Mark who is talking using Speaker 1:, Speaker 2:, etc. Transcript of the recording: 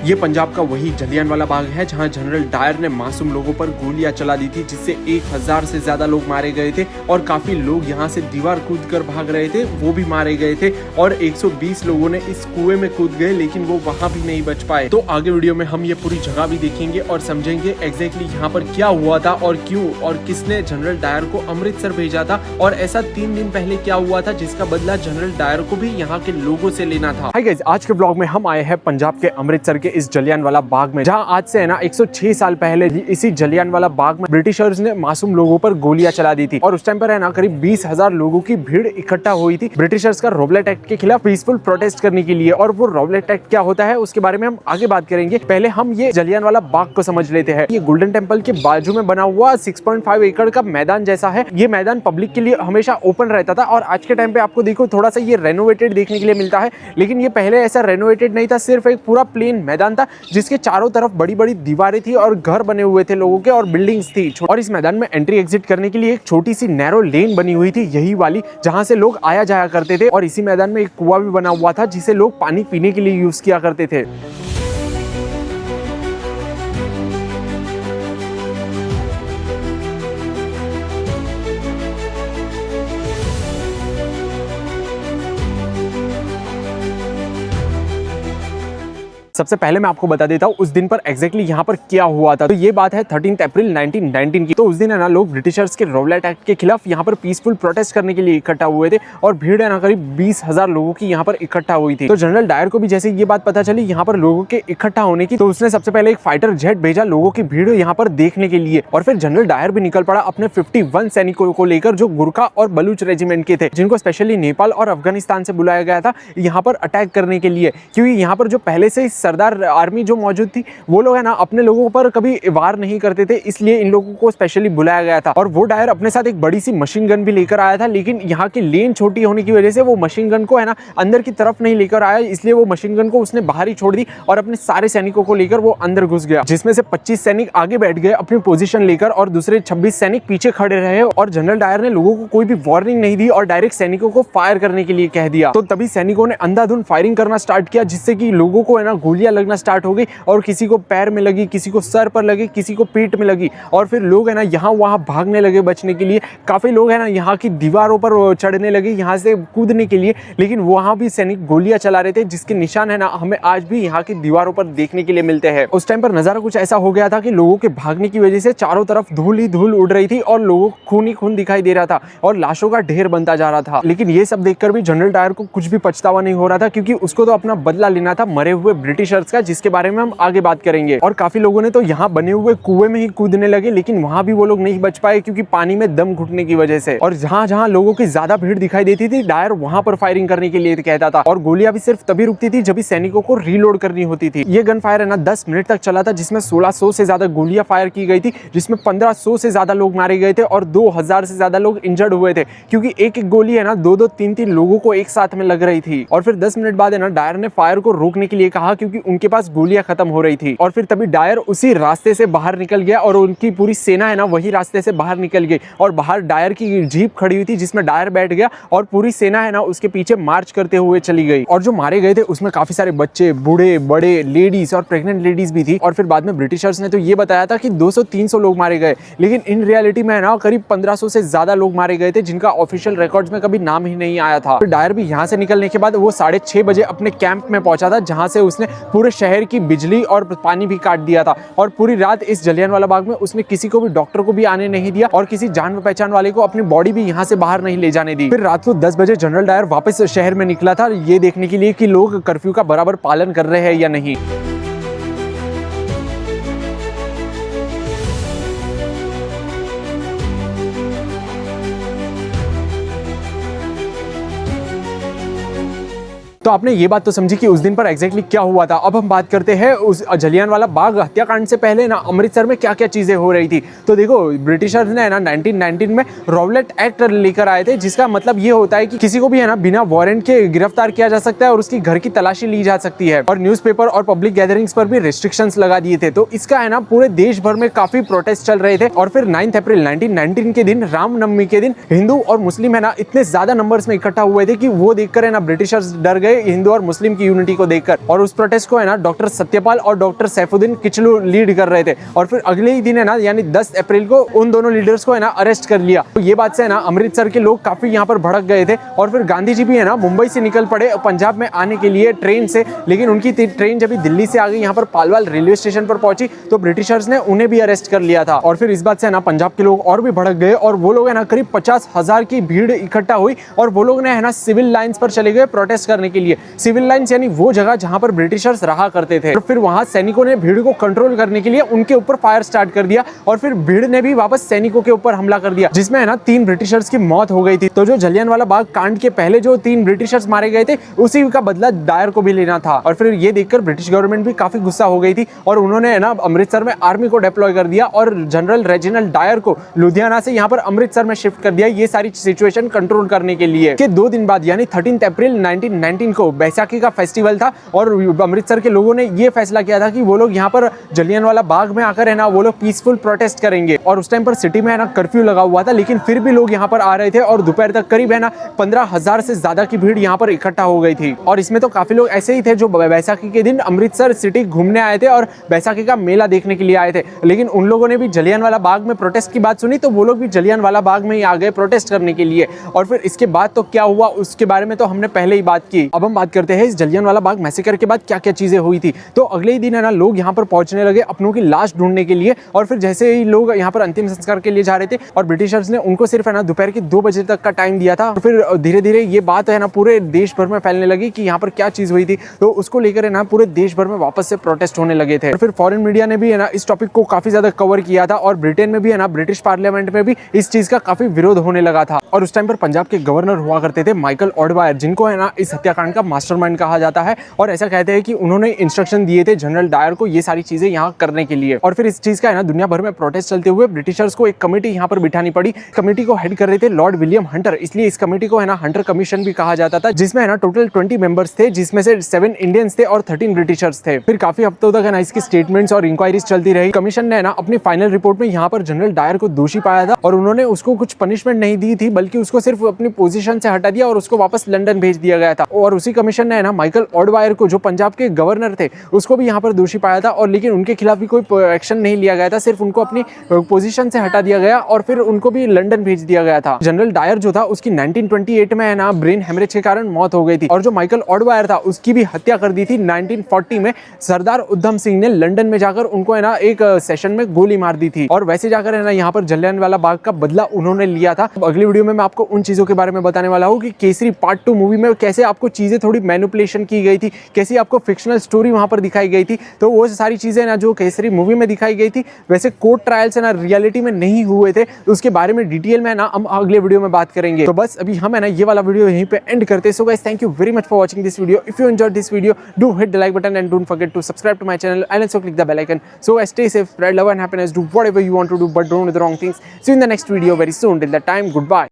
Speaker 1: ये पंजाब का वही जलियांवाला बाग है जहां जनरल डायर ने मासूम लोगों पर गोलियां चला दी थी, जिससे 1000 से ज्यादा लोग मारे गए थे और काफी लोग यहां से दीवार कूद कर भाग रहे थे, वो भी मारे गए थे और 120 लोगों ने इस कुएं में कूद गए, लेकिन वो वहां भी नहीं बच पाए। तो आगे वीडियो में हम ये पूरी जगह भी देखेंगे और समझेंगे एग्जैक्टली यहाँ पर क्या हुआ था और क्यों और किसने जनरल डायर को अमृतसर भेजा था और ऐसा 3 दिन पहले क्या हुआ था जिसका बदला जनरल डायर को भी यहाँ के लोगों से लेना था। हाय गाइस, आज के ब्लॉग में हम आए हैं पंजाब के अमृतसर के इस जलियांवाला बाग में, जहां आज से है ना 106 साल पहले इसी जलियांवाला बाग में ब्रिटिशर्स ने मासूम लोगों पर गोलियां चला दी थी और उस टाइम पर है ना करीब 20,000 लोगों की भीड़ इकट्ठा हुई थी ब्रिटिशर्स का रॉबलेट एक्ट के खिलाफ पीसफुल प्रोटेस्ट करने के लिए। और वो रॉबलेट एक्ट क्या होता है उसके बारे में हम आगे बात करेंगे। पहले हम ये जलियांवाला बाग को समझ लेते हैं। ये गोल्डन टेम्पल के बाजू में बना हुआ 6.5 एकड़ का मैदान जैसा है। ये मैदान पब्लिक के लिए हमेशा ओपन रहता था और आज के टाइम पे आपको देखो थोड़ा सा ये रेनोवेटेड देखने के लिए मिलता है, लेकिन ये पहले ऐसा रेनोवेटेड नहीं था, सिर्फ एक पूरा प्लेन मैदान था जिसके चारों तरफ बड़ी बड़ी दीवारें थी और घर बने हुए थे लोगों के और बिल्डिंग्स थी। और इस मैदान में एंट्री एग्जिट करने के लिए एक छोटी सी नैरो लेन बनी हुई थी, यही वाली जहां से लोग आया जाया करते थे। और इसी मैदान में एक कुआं भी बना हुआ था जिसे लोग पानी पीने के लिए यूज किया करते थे। सबसे पहले मैं आपको बता देता हूँ उस दिन पर एग्जैक्टली यहाँ पर क्या हुआ था। तो ये बात है 13 अप्रैल 1919 की। तो उस दिन है ना लोग ब्रिटिशर्स के रॉबलेट एक्ट के खिलाफ यहाँ पर पीसफुल प्रोटेस्ट करने के लिए इकट्ठा हुए थे और भीड़ है ना करीब 20,000 लोगों की यहाँ पर इकट्ठा हुई थी। तो जनरल डायर को भी जैसे ये बात पता चली यहाँ पर लोगों के इकट्ठा होने की, तो उसने सबसे पहले एक फाइटर जेट भेजा लोगों की भीड़ यहाँ पर देखने के लिए। और फिर जनरल डायर भी निकल पड़ा अपने 51 सैनिकों को लेकर जो गुरखा और बलूच रेजिमेंट के थे, जिनको स्पेशली नेपाल और अफगानिस्तान से बुलाया गया था यहाँ पर अटैक करने के लिए, क्योंकि यहाँ पर जो पहले से सरदार आर्मी जो मौजूद थी वो लोग है ना अपने लोगों पर कभी वार नहीं करते थे, इसलिए इन लोगों को स्पेशली बुलाया गया था। और वो डायर अपने साथ एक बड़ी सी मशीन गन भी लेकर आया था, लेकिन यहाँ की लेन छोटी होने की वजह से वो मशीन गन को है ना अंदर की तरफ नहीं लेकर आया, इसलिए वो मशीन गन को उसने बाहर ही छोड़ दी और अपने सारे सैनिकों को लेकर वो अंदर घुस गया, जिसमें से 25 सैनिक आगे बैठ गए अपनी पोजीशन लेकर और दूसरे 26 सैनिक पीछे खड़े रहे। और जनरल डायर ने लोगों को कोई भी वार्निंग नहीं दी और डायरेक्ट सैनिकों को फायर करने के लिए कह दिया। तो तभी सैनिकों ने अंधाधुंध फायरिंग करना स्टार्ट किया, जिससे कि लोगों को है ना गोलियां लगना स्टार्ट हो गई और किसी को पैर में लगी, किसी को सर पर लगी, किसी को पीठ में लगी। और फिर लोग है ना यहाँ वहाँ भागने लगे बचने के लिए। काफी लोग है ना यहाँ की दीवारों पर चढ़ने लगे यहाँ से कूदने के लिए, लेकिन वहाँ भी सैनिक गोलियां चला रहे थे, जिसके निशान है ना हमें आज भी यहाँ की दीवारों पर देखने के लिए मिलते हैं। उस टाइम पर नजारा कुछ ऐसा हो गया था कि लोगों के भागने की वजह से चारों तरफ धूल ही धूल उड़ रही थी और लोगों को खून ही खून दिखाई दे रहा था और लाशों का ढेर बनता जा रहा था। लेकिन ये सब देखकर भी जनरल डायर को कुछ भी पछतावा नहीं हो रहा था, क्योंकि उसको तो अपना बदला लेना था मरे हुए ब्रिटिशर्स का, जिसके बारे में हम आगे बात करेंगे। और काफी लोगों ने तो यहाँ बने हुए कुएं में ही कूदने लगे, लेकिन वहां भी वो लोग नहीं बच पाए क्योंकि पानी में दम घुटने की वजह से। और जहां जहां लोगों की ज्यादा भीड़ दिखाई देती थी डायर वहां पर फायरिंग करने के लिए कहता था और गोलियां भी सिर्फ तभी रुकती थी जब सैनिकों को रीलोड करनी होती थी। ये गन फायर है ना 10 मिनट तक चला था, जिसमें 1600 से ज्यादा गोलियां फायर की गई थी, जिसमें 1500 से ज्यादा लोग मारे गए थे और 2000 से ज्यादा लोग इंजर्ड हुए थे, क्योंकि एक एक गोली है ना 2-2, 3-3 लोगों को एक साथ में लग रही थी। और फिर 10 मिनट बाद है ना डायर ने फायर को रोकने के लिए कहा, क्योंकि उनके पास गोलियां खत्म हो रही थी। और फिर तभी डायर उसी रास्ते से बाहर निकल गया और उनकी पूरी सेना है ना वही रास्ते से बाहर निकल गई और बाहर डायर की जीप खड़ी हुई थी जिसमें डायर बैठ गया और पूरी सेना है ना उसके पीछे मार्च करते हुए चली गई। और जो मारे गए थे उसमें काफी सारे बच्चे, बूढ़े, बड़े, लेडीज और प्रेग्नेंट लेडीज भी थी। और फिर बाद में ब्रिटिशर्स ने तो ये बताया था कि 200-300 लोग मारे गए, लेकिन इन रियलिटी में है ना करीब 1500 से ज्यादा लोग मारे गए थे, जिनका ऑफिशियल रिकॉर्ड्स में कभी नाम ही नहीं आया था। फिर डायर भी यहाँ से निकलने के बाद वो 6:30 बजे अपने कैंप में पहुंचा था, जहां से उसने पूरे शहर की बिजली और पानी भी काट दिया था। और पूरी रात इस जलियांवाला बाग में उसने किसी को भी, डॉक्टर को भी आने नहीं दिया और किसी जान पहचान वाले को अपनी बॉडी भी यहाँ से बाहर नहीं ले जाने दी। फिर रात को 10 बजे जनरल डायर वापस शहर में निकला था ये देखने के लिए कि लोग कर्फ्यू का बराबर पालन कर रहे हैं या नहीं। तो आपने ये बात तो समझी कि उस दिन पर एग्जैक्टली क्या हुआ था। अब हम बात करते हैं उस जलियांवाला बाग हत्याकांड से पहले ना अमृतसर में क्या क्या चीजें हो रही थी। तो देखो ब्रिटिशर्स ने ना 1919 में रॉबलेट एक्ट लेकर आए थे, जिसका मतलब ये होता है कि किसी को भी है ना बिना वारंट के गिरफ्तार किया जा सकता है और उसकी घर की तलाशी ली जा सकती है। और न्यूज़पेपर और पब्लिक गैदरिंग्स पर भी रेस्ट्रिक्शंस लगा दिए थे। तो इसका है ना पूरे देश भर में काफी प्रोटेस्ट चल रहे थे। और फिर 9 अप्रैल 1919 के दिन, रामनवमी के दिन, हिंदू और मुस्लिम है ना इतने ज्यादा नंबर्स में इकट्ठा हुए थे कि वो देखकर है ना ब्रिटिशर्स डर गए हिंदू और मुस्लिम की यूनिटी को देखकर। और उस प्रोटेस्ट को है ना डॉक्टर सत्यपाल और डॉक्टर सैफुद्दीन किचलू लीड कर रहे थे। और फिर अगले ही दिन है ना यानी 10 अप्रैल को उन दोनों लीडर्स को है ना अरेस्ट कर लिया। तो ये बात से है ना अमृतसर के लोग काफी यहाँ पर भड़क गए थे। और फिर गांधी जी भी है ना मुंबई से निकल पड़े पंजाब में आने के लिए ट्रेन से, लेकिन उनकी ट्रेन जब दिल्ली से आ गई यहाँ पर पालवाल रेलवे स्टेशन पर पहुंची तो ब्रिटिशर्स ने उन्हें भी अरेस्ट कर लिया था। और फिर इस बात से ना पंजाब के लोग और भी भड़क गए और वो लोग है ना करीब 50,000 की भीड़ इकट्ठा हुई और वो लोग ने है ना सिविल लाइंस पर चले गए प्रोटेस्ट करने के लिए। सिविल लाइंस यानी वो जगह जहां पर ब्रिटिशर्स रहा करते थे। और फिर वहां सैनिकों ने भीड़ को कंट्रोल करने के लिए उनके ऊपर फायर स्टार्ट कर दिया और फिर भीड़ ने भी वापस सैनिकों के ऊपर हमला कर दिया, जिसमें है ना 3 ब्रिटिशर्स की मौत हो गई थी। तो जो जलियांवाला बाग कांड के पहले जो 3 ब्रिटिशर्स मारे गए थे उसी का बदला डायर को भी लेना था। और फिर ये देखकर ब्रिटिश गवर्नमेंट भी काफी गुस्सा हो गई थी और उन्होंने है ना अमृतसर में आर्मी को डिप्लॉय कर दिया और जनरल रेजिनाल्ड डायर को लुधियाना से यहाँ पर अमृतसर में शिफ्ट कर दिया ये सारी सिचुएशन कंट्रोल करने के लिए। कि 2 दिन बाद यानी 13 अप्रैल 1919 को बैसाखी का फेस्टिवल था और अमृतसर के लोगों ने ये फैसला किया था कि वो लोग यहाँ पर जलियांवाला बाग में आकर है ना वो लोग पीसफुल प्रोटेस्ट करेंगे। और उस टाइम पर सिटी में है ना कर्फ्यू लगा हुआ था, लेकिन फिर भी लोग यहाँ पर आ रहे थे और दोपहर तक करीब है ना 15,000 से ज्यादा की भीड़ यहाँ पर इकट्ठा हो गई थी। और इसमें तो काफी लोग ऐसे ही थे जो बैसाखी के दिन अमृतसर सिटी घूमने आए थे और बैसाखी का मेला देखने के लिए आए थे, लेकिन उन लोगों ने भी जलियांवाला बाग में प्रोटेस्ट की बात सुनी तो वो लोग भी जलियांवाला बाग में ही आ गए प्रोटेस्ट करने के लिए। और फिर इसके बाद तो क्या हुआ उसके बारे में तो हमने पहले ही बात की। अब हम बात करते हैं इस जलियांवाला बाग मैसेकर के बाद क्या क्या चीजें हुई थी। तो अगले ही दिन है ना लोग यहाँ पर पहुंचने लगे अपनों की लाश ढूंढने के लिए। और फिर जैसे ही लोग यहाँ पर अंतिम संस्कार के लिए जा रहे थे और ब्रिटिशर्स ने उनको सिर्फ है ना दोपहर के 2 बजे तक का टाइम दिया था। और फिर धीरे धीरे ये बात है ना पूरे देश भर में फैलने लगी कि यहाँ पर क्या चीज हुई थी, तो उसको लेकर है ना पूरे देश भर में वापस से प्रोटेस्ट होने लगे थे। और फिर फॉरेन मीडिया ने भी है ना इस टॉपिक को काफी ज्यादा कवर किया था और ब्रिटेन में भी है ना ब्रिटिश पार्लियामेंट में भी इस चीज का काफी विरोध होने लगा था। और उस टाइम पर पंजाब के गवर्नर हुआ करते थे माइकल ऑडवायर, जिनको है ना इस हत्याकांड का मास्टरमाइंड कहा जाता है। और ऐसा कहते हैं कि उन्होंने इंस्ट्रक्शन दिए थे जनरल डायर को ये सारी चीजें यहाँ करने के लिए। और फिर इस चीज का है ना दुनिया भर में प्रोटेस्ट चलते हुए ब्रिटिशर्स को एक कमेटी यहाँ पर बिठानी पड़ी। कमेटी को हेड कर रहे थे लॉर्ड विलियम हंटर, इसलिए इस कमेटी को है ना हंटर कमीशन भी कहा जाता था, जिसमें है ना टोटल 20 मेंबर्स थे, जिसमें से 7 इंडियंस थे और 13 ब्रिटिशर्स थे। फिर काफी हफ्तों तक है ना इसकी स्टेटमेंट्स और इंक्वायरीज चलती रही। कमीशन ने ना अपनी फाइनल रिपोर्ट में यहाँ पर जनरल डायर को दोषी पाया था और उन्होंने उसको कुछ पनिशमेंट नहीं दी थी, बल्कि उसको सिर्फ अपनी पोजीशन से हटा दिया और उसको वापस लंदन भेज दिया गया था। और उसी कमीशन ने है ना माइकल ऑडवायर को, जो पंजाब के गवर्नर थे, उसको भी यहाँ पर दोषी पाया था। और लेकिन उनके खिलाफ भी कोई एक्शन नहीं लिया गया था, सिर्फ उनको अपनी पोजीशन से हटा दिया गया और फिर उनको भी लंदन भेज दिया गया था। जनरल डायर जो था उसकी 1928 में है ना ब्रेन हेमरेज के कारण मौत हो गई थी। और जो माइकल ऑडवायर था उसकी भी हत्या कर दी थी 1940 में सरदार उधम सिंह ने लंदन में जाकर उनको है ना एक सेशन में गोली मार दी थी। और वैसे जाकर है ना यहाँ पर जलियांवाला बाग का बदला उन्होंने लिया था। अगली वीडियो में मैं आपको उन चीजों के बारे में बताने वाला हूँ कि केसरी पार्ट 2 मूवी में कैसे आपको चीजें थोड़ी मैनिपुलेशन की गई थी, कैसी आपको फिक्शनल स्टोरी वहां पर दिखाई गई थी। तो वो सारी चीजें ना जो केसरी मूवी में दिखाई गई थी वैसे कोर्ट ट्रायल्स है ना रियलिटी में नहीं हुए थे, उसके बारे में डिटेल में ना हम अगले वीडियो में बात करेंगे। तो बस अभी हम है ना ये वाला वीडियो यहीं पे एंड करते हैं। So guys, thank you very much for watching this video. If you enjoyed this video, do hit the like button and don't forget to subscribe to my channel and also click the bell icon. So guys, stay safe, spread love and happiness, do whatever you want to do, but don't do the wrong things. See you in the next video very soon. Till that time, goodbye.